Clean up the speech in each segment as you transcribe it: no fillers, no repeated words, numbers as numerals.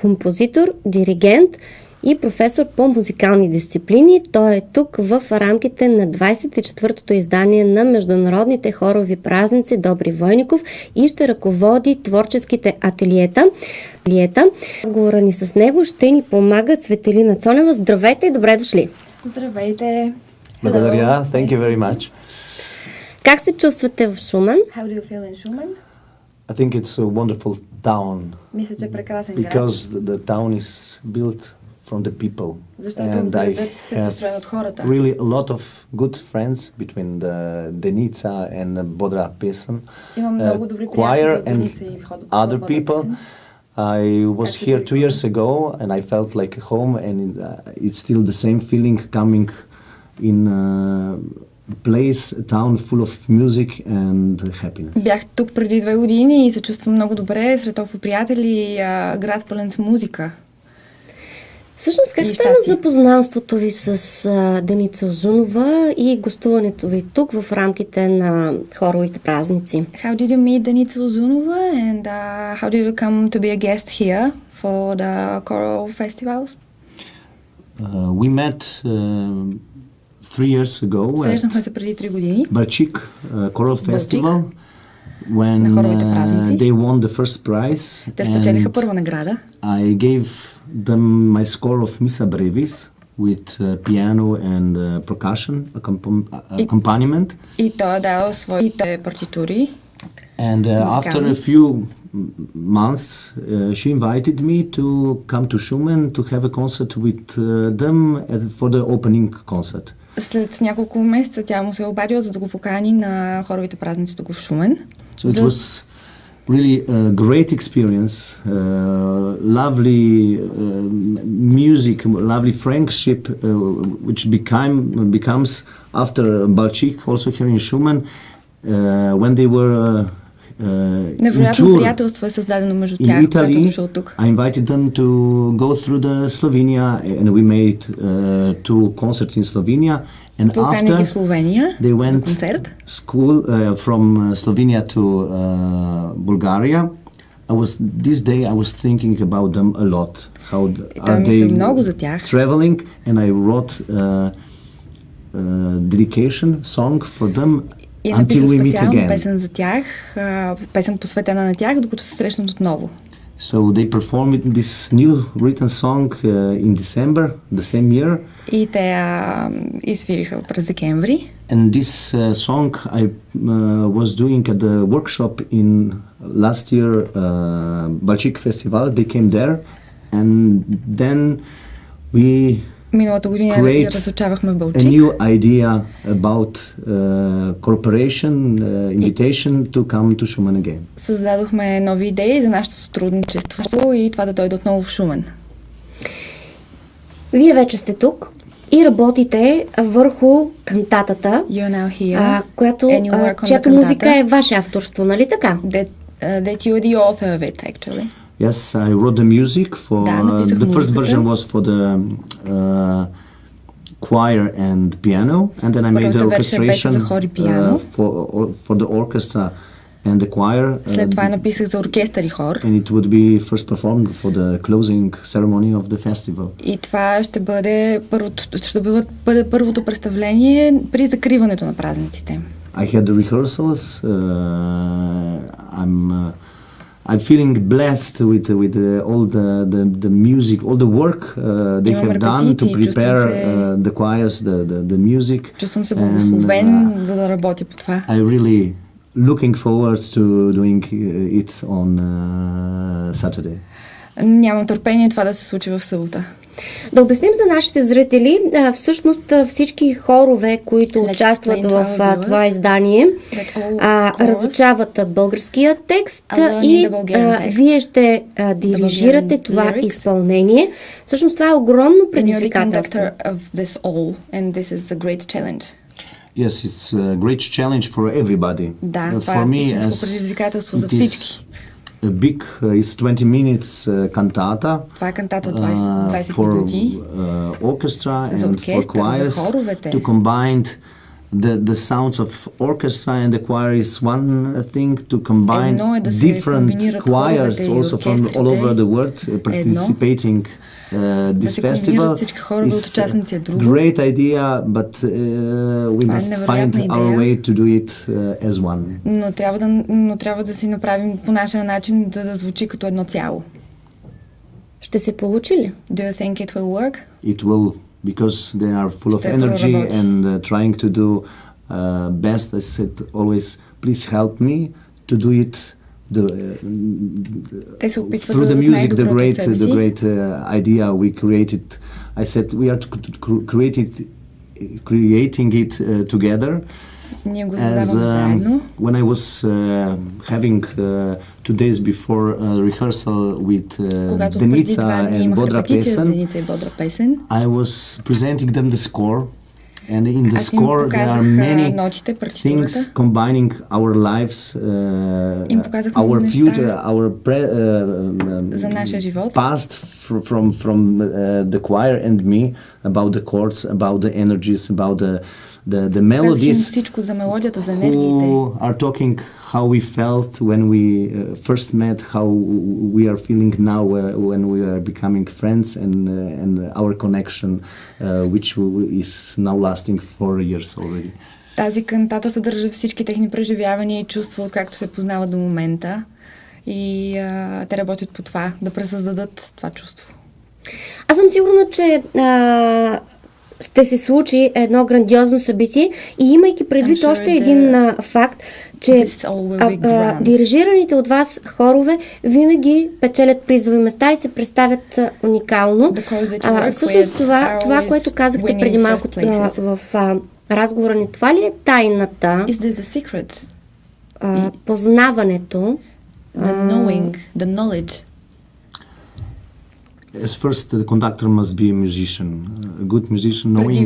композитор, диригент и професор по музикални дисциплини. Той е тук в рамките на 24-то издание на Международните хорови празници Добри Войников и ще ръководи творческите ателиета. Разговора ни с него ще ни помага Цветелина Цонева. Здравейте и добре дошли! Здравейте! Благодаря, thank you very much. Как се чувствате в Шумен? How do you feel in Shumen? I think it's a wonderful town. Мисля, че е прекрасен град. Because the town is built from the people. Защото And I градът се have построен от хората. really a lot of good friends between the Denica and the Bodra Pesen Имам много добри choir приятели от and Деница и other people. I was here 2 years ago and I felt like home, and it's still the same feeling coming in a place, a town full of music and happiness. Бях тук преди 2 години и се чувствам много добре сред толкова приятели, град пълен с музика. Всъщност, как стана запознанството ви с Деница Озунова и гостуването ви тук в рамките на хоровите празници? How did you meet Деница Озунова and how did you come to be a guest here for the choral festivals? We met 3 years ago Срещнахме се преди 3 години. Balchik Choral Festival when на хоровите празници. they won the first prize. Те спечелиха първа награда. I gave them my score of Missa Brevis with piano and percussion accompaniment. И той дал своите партитури. And after a few months, she invited me to come to Shumen to have a concert with them for the opening concert. След няколко месеца тя му се е обадила, за да го покани на хоровите празници тук в Шумен. So it was really a great experience, lovely music, lovely friendship, which becomes after Balchik, also here in Shumen, when they were Невероятно приятелство е създадено между тях, когато дошъл тук. I invited them to go through the Slovenia, and we made 2 concerts in Slovenia. And after they went from Slovenia to Bulgaria, this day I was thinking about them a lot. How are they traveling? And I wrote a dedication song for them. И написах специална песен за тях, песен посветена на тях, докато се срещнат отново. So they performed this new written song in December, the same year. И те изсвириха през декември. And this song I was doing at the workshop in last year Balchik Festival. They came there, and then we миналата година разучавахме в Балчик. A new idea about cooperation, invitation to come to Shumen again. Създадохме нови идеи за нашето сътрудничество и това да дойде отново в Шумен. Вие вече сте тук и работите върху кантатата, чиято музика е ваше авторство, нали така? That you are the author of it, actually. Yes, I wrote the music for the first version was for the choir and piano, and then I made the orchestration for the orchestra and the choir. След това написах за оркестър и хор. And it would be first performed for the closing ceremony of the festival. И това ще бъде първото представление при закриването на празниците. I had the rehearsals. I'm feeling blessed with all the music, all the work they have done to prepare the choirs, the music. Чувствам се благословен, за да работя по това. I really looking forward to doing it on Saturday. Нямам търпение това да се случи в събота. Да обясним за нашите зрители, всъщност всички хорове, които участват в това издание, разучават българския текст и вие ще дирижирате това изпълнение. Всъщност това е огромно предизвикателство. Yes, it's a great challenge for everybody. Да, това е истинско предизвикателство за всички. A big is 20 minutes cantata. Това е кантата от 20 минути. For orchestra and for choirs to combine the sounds of orchestra and the choir is one thing, to combine different choirs also from all over the world participating this festival is a great idea, but we must find our way to do it as one. Но трябва да си направим по нашия начин, за да звучи като едно цяло. Ще се получи ли? Do you think it will work? It will, because they are full of energy and trying to do best. I said always, please help me to do it through the music, the great idea we created. I said we are creating it together. As when I was having 2 days before rehearsal with Denica and Bodra Pesen, I was presenting them the score. And in the score there are many things combining our lives, our future, our past from the choir and me, about the chords, about the energies, about the melodies, who are talking how we felt when we first met, how we are feeling now when we are becoming friends, and our connection, which is now lasting 4 years already. Тази кантата съдържа всички техни преживявания и чувства, откакто се познават до момента, и те работят по това, да пресъздадат това чувство. Аз съм сигурна, че ще се случи едно грандиозно събитие, и имайки предвид още един факт, че дирижираните от вас хорове винаги печелят призови места и се представят уникално. Всъщност това, което казахте преди малко в разговора ни, това ли е тайната? Познаването? The knowledge. As first, the conductor must be a musician, a good musician, knowing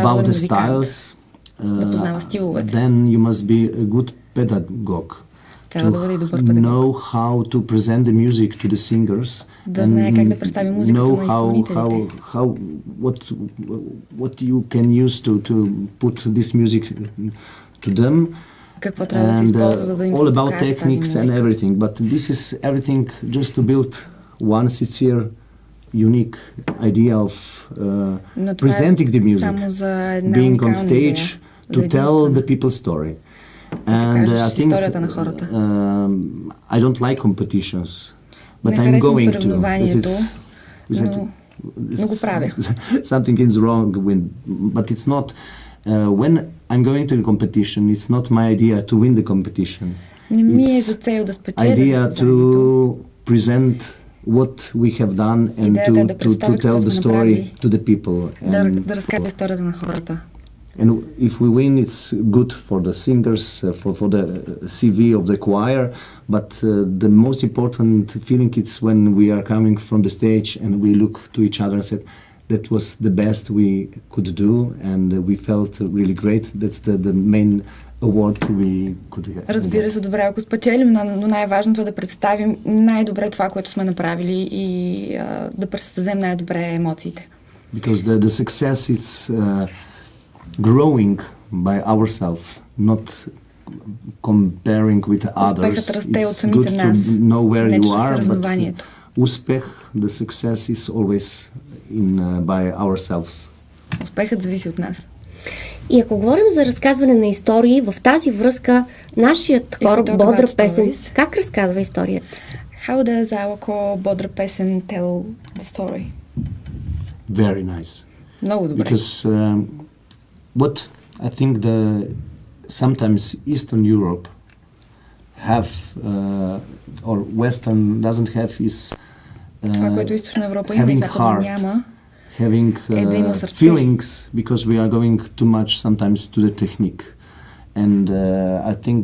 about the styles. Then you must be a good pedagogue, to know how to present the music to the singers, and know how what you can use to put this music to them. And all about techniques and everything. But this is everything just to build one sincere, unique idea of presenting the music, being on stage to tell the people's story. And I think I don't like competitions, but I'm going to. Something is wrong with, but it's not. When I'm going to the competition, it's not my idea to win the competition. It's idea to present what we have done and to tell the story to the people. And if we win, it's good for the singers, for the CV of the choir, but the most important feeling is when we are coming from the stage and we look to each other and said, that was the best we could do, and we felt really great. That's the main award we could get. Разбира се, добре, ако спечелим, но най-важното е да представим най-добре това, което сме направили, и да пресъздадем най-добре емоциите. Because the success is growing by ourselves, not comparing with others. Успехът расте от самите нас, know where не you чрез are, съревнованието. Успех, the success is always by ourselves. Успехът зависи от нас. И ако говорим за разказване на истории, в тази връзка нашият хор Бодра Песен как разказва историята си? How does our choir Bodra Pesen tell the story? Very nice. Много добре. Because what I think sometimes Eastern Europe have or Western doesn't have is това, което Източна Европа има и Западна няма, having feelings, because we are going too much sometimes to the technique. And I think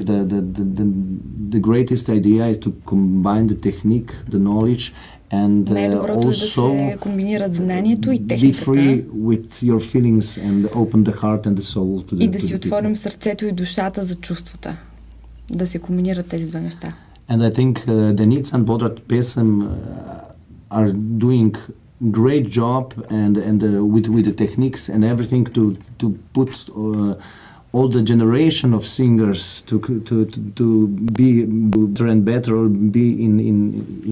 the greatest idea is to combine the technique, the knowledge, and also be free with your feelings and open the heart and the soul to the people. И да си отворим сърцето и душата за чувствата. Да се комбинират тези две неща. And I think Denica and Bodra Pesen are doing great job and with the techniques and everything to put all the generation of singers to be better and better or be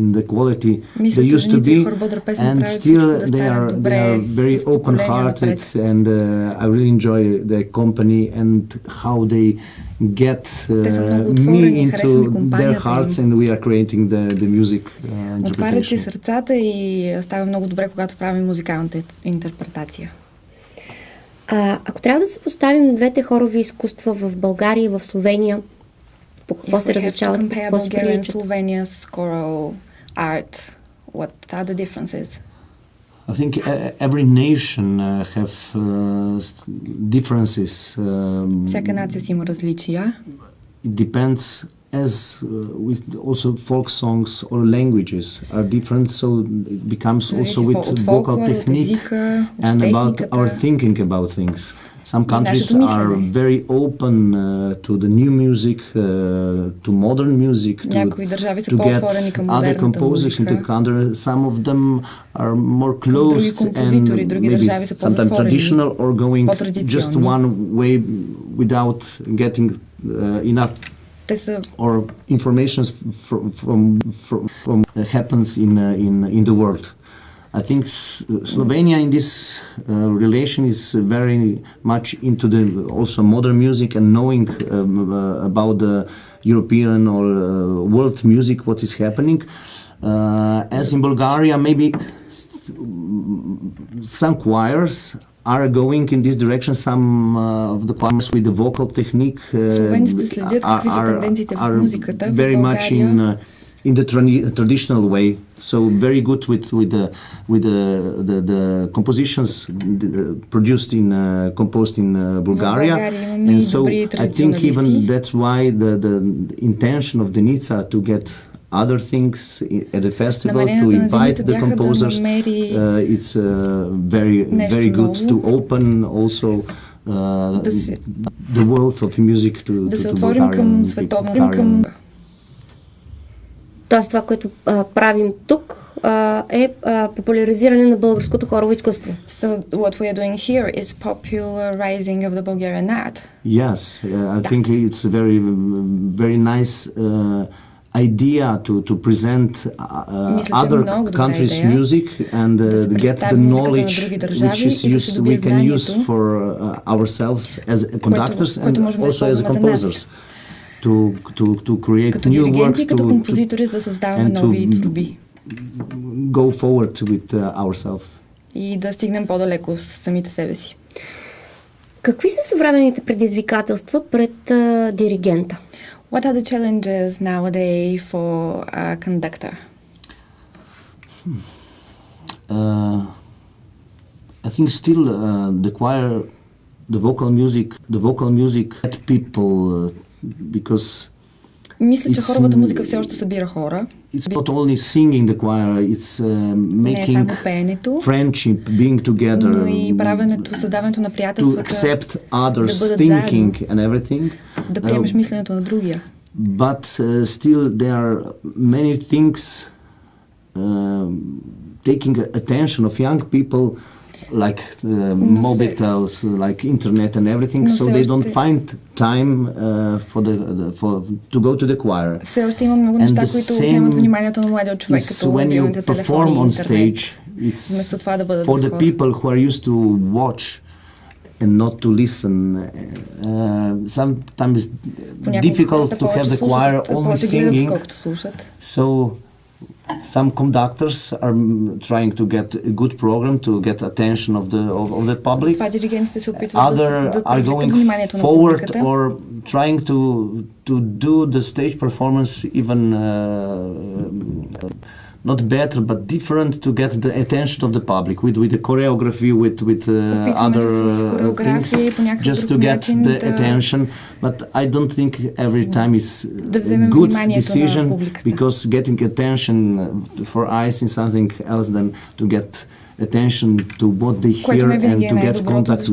in the quality they used to be, and still they are very open-hearted, and I really enjoy their company and how they get me into their hearts, and we are creating the music interpretation. Отварят си сърцата и става много добре, когато правим музикалната интерпретация. Ако трябва да се поставим двете хорови изкуства в България и в Словения, по какво се различават, по какво се приличат? Slovenia's choral art, what are the differences? I think every nation have differences. Всяка нация си има различия. It depends, as with also folk songs or languages are different, so it becomes also with vocal technique and about our thinking about things. Some countries are very open to the new music, to modern music, to get other composers into country. Some of them are more closed and maybe sometimes traditional or going just one way without getting enough or information from happens in the world. I think Slovenia in this relation is very much into the also modern music and knowing about the European or world music, what is happening. As in Bulgaria, maybe some choirs are going in this direction. Some of the choirs with the vocal technique are very much in the traditional way. So very good with the compositions produced composed in Bulgaria. And so I think even that's why the intention of Denica to get other things at the festival, to invite the composers, it's very good to open also the world of music to Bulgarian. Тоест това, което правим тук, е популяризиране на българското хорово изкуство. So what we are doing here is popularizing of the Bulgarian art. Yes, I think it's a very nice idea to present other countries' music and get the knowledge which we can use for ourselves as conductors and also as composers. To create new works and to go forward with ourselves. И да стигнем по-далеко с самите себе си. Какви са съвременните предизвикателства пред диригента? What are the challenges nowadays for a conductor? I think still the choir, the vocal music at people. Because мисля, че хоровата музика все още събира хора. It's not only singing the choir, it's making friendship, being together, но и правенето, създаването на приятелствата, to accept others' thinking and everything. Да приемеш мисленето на другия. But still there are many things taking attention of young people, like mobitels, like internet and everything, so they don't find time to go to the choir. Все още има много неща, които отнемат вниманието на младия човек, като мобилните телефони и интернет. Вместо това да бъдат for the people who are used to watch and not to listen. Sometimes difficult to have the choir only singing. So some conductors are trying to get a good program to get attention of the public. Others are going forward or trying to do the stage performance even not better but different to get the attention of the public with the choreography, with other things, just to get the attention. But I don't think every time is a good decision, because getting attention for eyes is something else than to get attention to what they hear and to get contact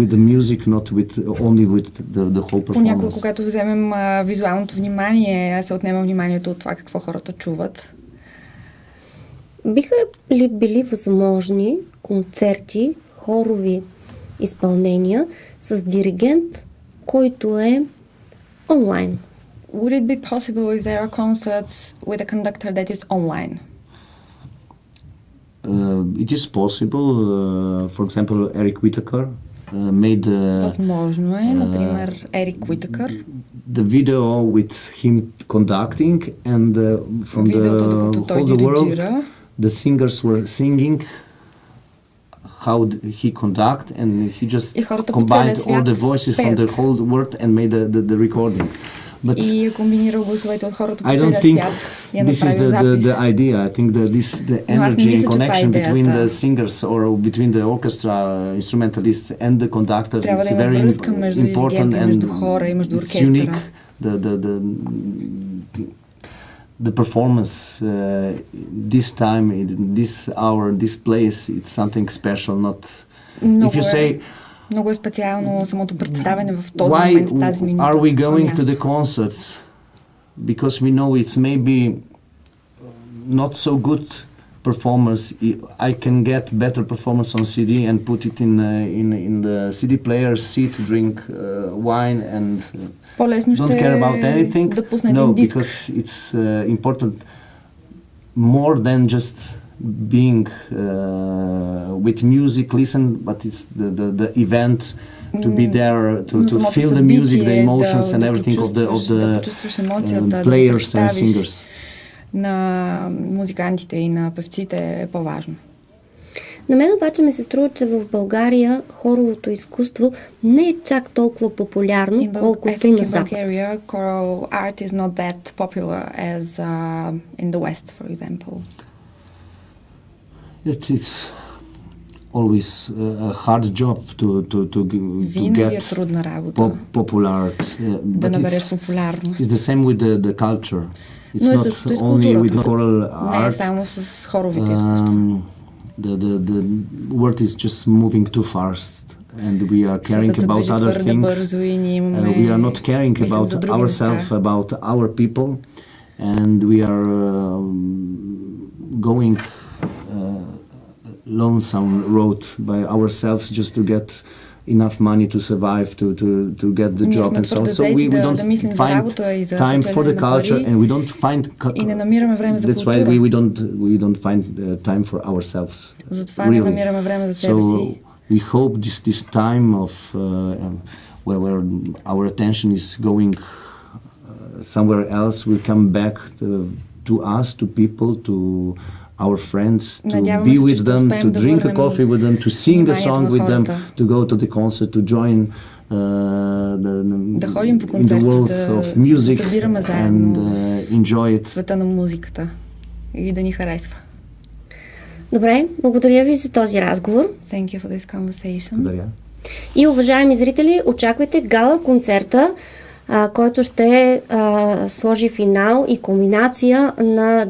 with the music, not only with the whole performance. Понякога, когато вземем визуалното внимание, се отнема вниманието от това какво хората чуват. Биха ли били възможни концерти, хорови изпълнения с диригент, който е онлайн? Would it be possible if there are concerts with a conductor that is online? It is possible. For example, Eric Whittaker made възможно е, например, Ерик Уитакър. The video with him conducting and from the whole world the singers were singing how he conduct and he just combined all the voices from the whole world and made the recording. But и е комбинирал гласовете от хората по целия свят и е направил запис. The idea. I think the energy and connection between the singers or between the orchestra instrumentalists and the conductor is very important and it's unique. The performance this time, this hour, this place, it's something special. Not if you say. Много е специално самото представяне в този момент, тази минута. Why are we going to the concerts? Because we know it's maybe not so good performance. I can get better performance on CD and put it in the CD player, sit, drink wine and don't care about anything. No, because it's important more than just being with music, listen, but it's the event to be there, to feel the music, the emotions and everything of the players and singers. На музикантите и на певците е по-важно. На мен обаче ми се струва, че в България хоровото изкуство не е чак толкова популярно, колкото на Запад. In Bulgaria, choral art is not that popular as in the West, for example. It's always a hard job to get popular. Да набереш популярност. It's the same with the culture. It's not only with choral art. Не е само с хоровите изкуства. The world is just moving too fast and we are caring about other things. We are not caring about ourselves, about our people, and we are going lonesome road by ourselves just to get enough money to survive, to get the job and so on. So we don't find time for the culture and we don't find that's why we don't find time for ourselves. Really. So we hope this time of where our attention is going somewhere else will come back to us, to people, to our friends, to be with them, to drink a coffee with them, to sing a song with them, to go to the concert, to join in the world of music and enjoy it. Света на музиката и да ни харесва. Добре, благодаря ви за този разговор. Thank you for this conversation. Благодаря. И уважаеми зрители, очаквайте гала концерта, който ще сложи финал и кулминация на